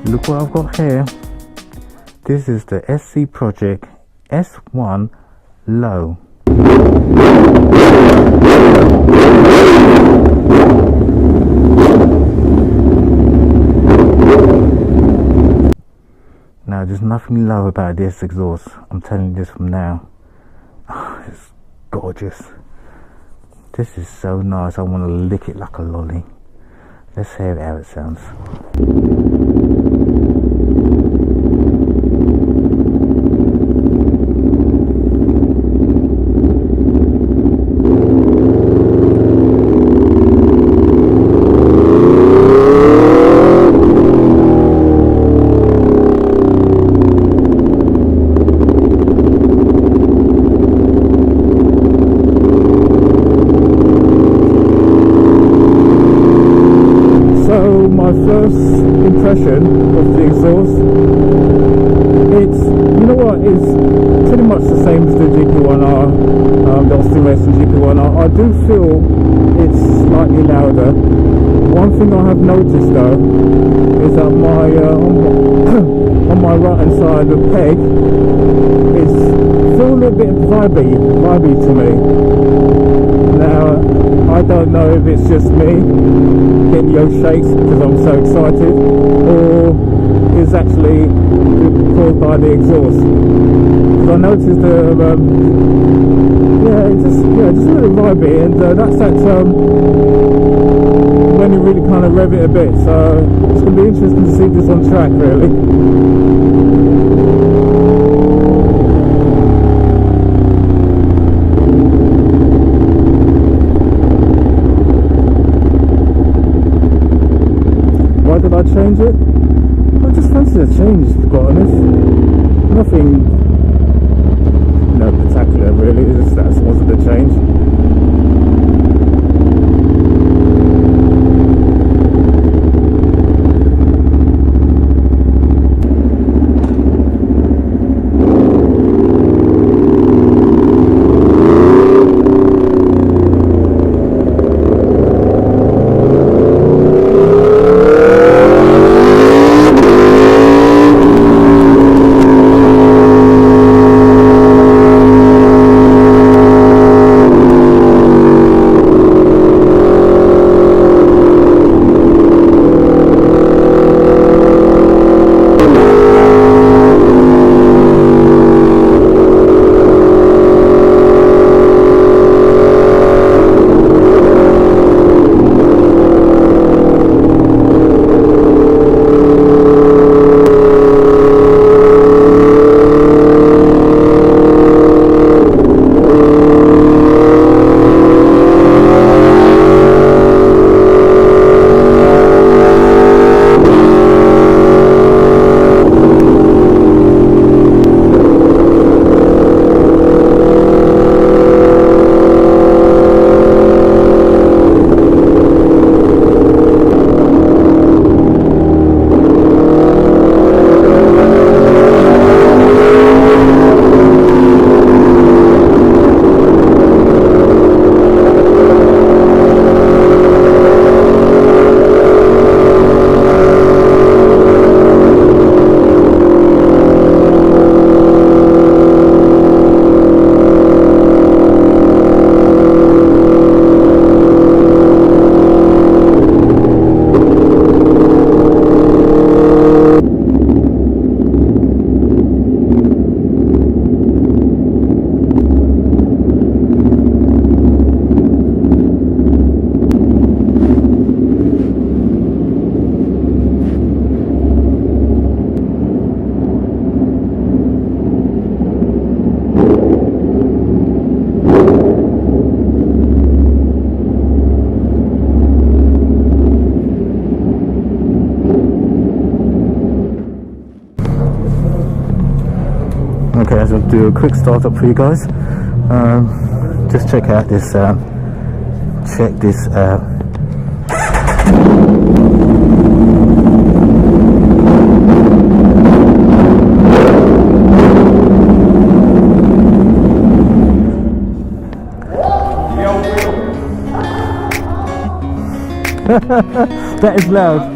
Look what I've got here. This is the SC Project S1 Low. Now there's nothing low about this exhaust, I'm telling you this from now. It's gorgeous. This is so nice, I want to lick it like a lolly. Let's hear how it sounds. My first impression of the exhaust, it's, you know what, it's pretty much the same as the GP1R, the Austin Racing GP1R. I do feel it's slightly louder. One thing I have noticed though is that my on my right hand side the peg is feel a little bit vibey to me. Now I don't know if it's just me getting yo shakes because I'm so excited, or is actually caused by the exhaust. Because I noticed just a little vibey, and that's when you really kind of rev it a bit. So it's going to be interesting to see this on track, really. Change it? I just fancy a change, to be honest. Nothing, spectacular really, that wasn't a change. Okay, I'm going to do a quick startup for you guys. Just check out this. Check this out. That is loud.